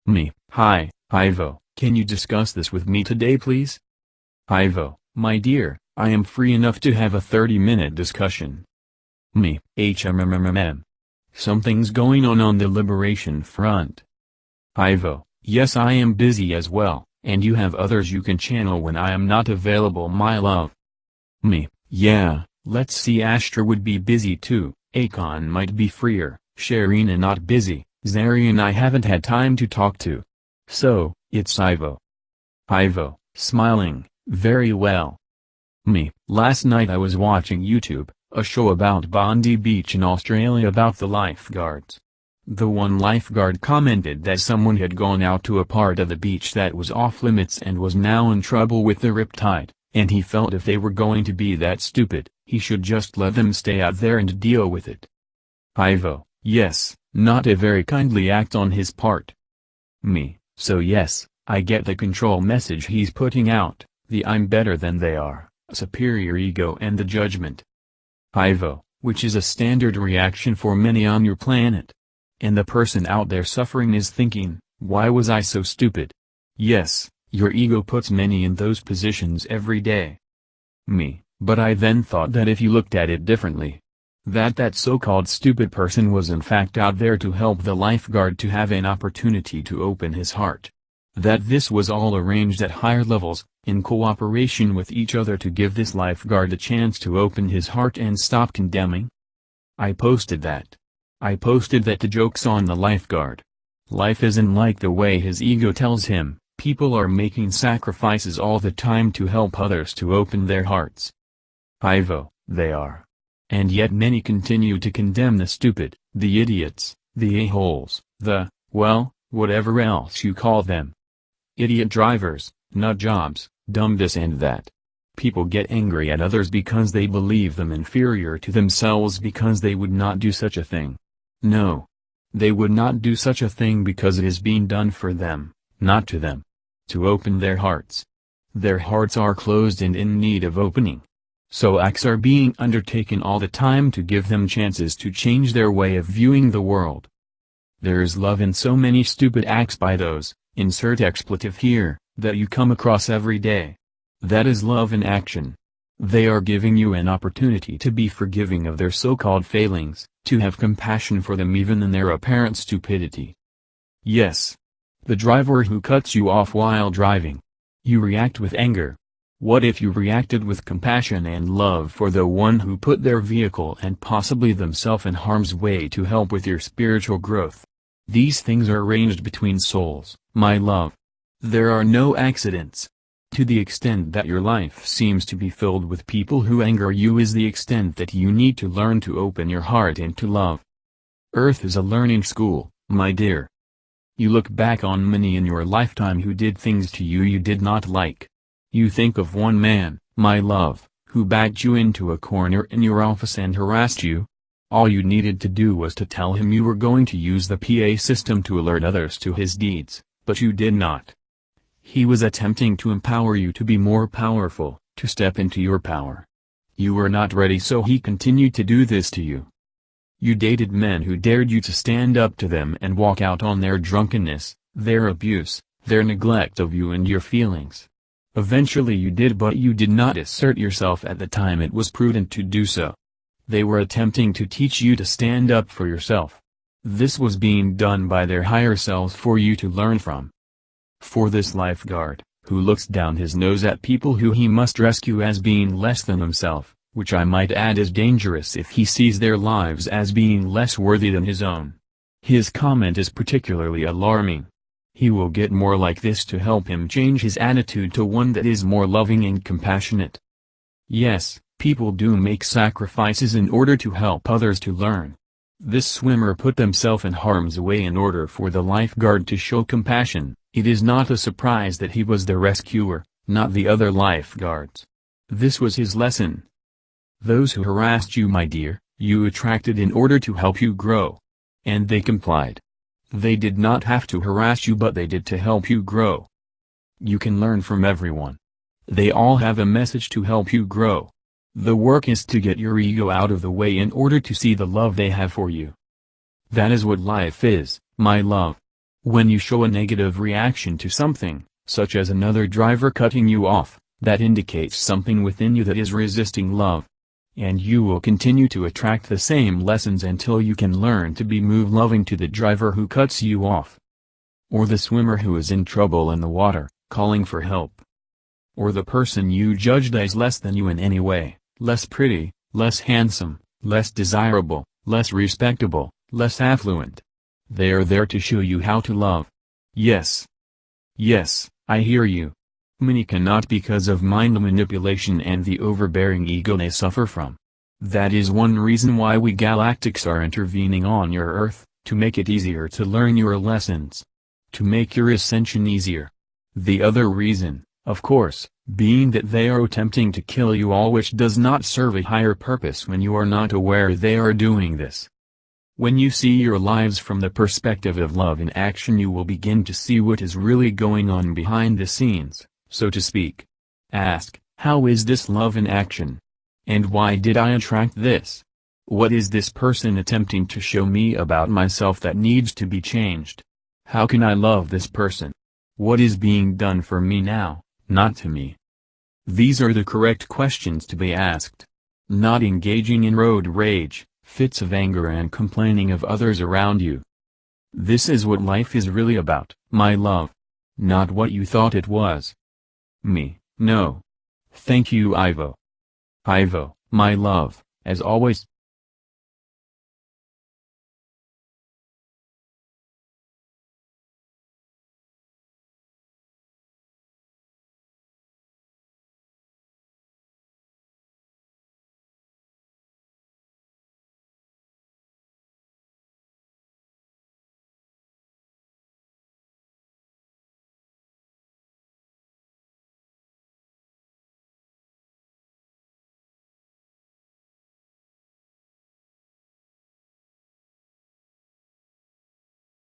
Me, hi, Ivo, can you discuss this with me today please? Ivo, my dear, I am free enough to have a 30-minute discussion. Me, something's going on the liberation front. Ivo, yes I am busy as well, and you have others you can channel when I am not available my love. Me, yeah, let's see Astra would be busy too, Akon might be freer, Sharina not busy, Zarian I haven't had time to talk to. So, it's Ivo. Ivo, smiling, very well. Me, last night I was watching YouTube, a show about Bondi Beach in Australia about the lifeguards. The one lifeguard commented that someone had gone out to a part of the beach that was off limits and was now in trouble with the riptide, and he felt if they were going to be that stupid, he should just let them stay out there and deal with it. Ivo, yes, not a very kindly act on his part. Me, so yes, I get the control message he's putting out, the I'm better than they are, superior ego and the judgment. Ivo, which is a standard reaction for many on your planet. And the person out there suffering is thinking, why was I so stupid? Yes, your ego puts many in those positions every day. Me, but I then thought that if you looked at it differently, that so-called stupid person was in fact out there to help the lifeguard to have an opportunity to open his heart. That this was all arranged at higher levels, in cooperation with each other to give this lifeguard a chance to open his heart and stop condemning. I posted that. I posted that the joke's on the lifeguard. Life isn't like the way his ego tells him, people are making sacrifices all the time to help others to open their hearts. Ivo, they are. And yet many continue to condemn the stupid, the idiots, the a-holes, well, whatever else you call them. Idiot drivers, nut jobs, dumb this and that. People get angry at others because they believe them inferior to themselves because they would not do such a thing. No. They would not do such a thing because it is being done for them, not to them. To open their hearts. Their hearts are closed and in need of opening. So acts are being undertaken all the time to give them chances to change their way of viewing the world. There is love in so many stupid acts by those, insert expletive here, that you come across every day. That is love in action. They are giving you an opportunity to be forgiving of their so-called failings, to have compassion for them even in their apparent stupidity. Yes. The driver who cuts you off while driving. You react with anger. What if you reacted with compassion and love for the one who put their vehicle and possibly themselves in harm's way to help with your spiritual growth? These things are arranged between souls, my love. There are no accidents. To the extent that your life seems to be filled with people who anger you is the extent that you need to learn to open your heart and to love. Earth is a learning school, my dear. You look back on many in your lifetime who did things to you you did not like. You think of one man, my love, who backed you into a corner in your office and harassed you. All you needed to do was to tell him you were going to use the PA system to alert others to his deeds, but you did not. He was attempting to empower you to be more powerful, to step into your power. You were not ready, so he continued to do this to you. You dated men who dared you to stand up to them and walk out on their drunkenness, their abuse, their neglect of you and your feelings. Eventually you did, but you did not assert yourself at the time it was prudent to do so. They were attempting to teach you to stand up for yourself. This was being done by their higher selves for you to learn from. For this lifeguard, who looks down his nose at people who he must rescue as being less than himself, which I might add is dangerous if he sees their lives as being less worthy than his own. His comment is particularly alarming. He will get more like this to help him change his attitude to one that is more loving and compassionate. Yes, people do make sacrifices in order to help others to learn. This swimmer put themselves in harm's way in order for the lifeguard to show compassion. It is not a surprise that he was the rescuer, not the other lifeguards. This was his lesson. Those who harassed you, my dear, you attracted in order to help you grow. And they complied. They did not have to harass you, but they did to help you grow. You can learn from everyone. They all have a message to help you grow. The work is to get your ego out of the way in order to see the love they have for you. That is what life is, my love. When you show a negative reaction to something, such as another driver cutting you off, that indicates something within you that is resisting love. And you will continue to attract the same lessons until you can learn to be moved loving to the driver who cuts you off. Or the swimmer who is in trouble in the water, calling for help. Or the person you judged as less than you in any way, less pretty, less handsome, less desirable, less respectable, less affluent. They are there to show you how to love. Yes. Yes, I hear you. Many cannot because of mind manipulation and the overbearing ego they suffer from. That is one reason why we galactics are intervening on your Earth, to make it easier to learn your lessons. To make your ascension easier. The other reason, of course, being that they are attempting to kill you all, which does not serve a higher purpose when you are not aware they are doing this. When you see your lives from the perspective of love in action, you will begin to see what is really going on behind the scenes, so to speak. Ask, how is this love in action? And why did I attract this? What is this person attempting to show me about myself that needs to be changed? How can I love this person? What is being done for me now, not to me? These are the correct questions to be asked. Not engaging in road rage, fits of anger and complaining of others around you. This is what life is really about, my love. Not what you thought it was. Me, no. Thank you, Ivo. Ivo, my love, as always.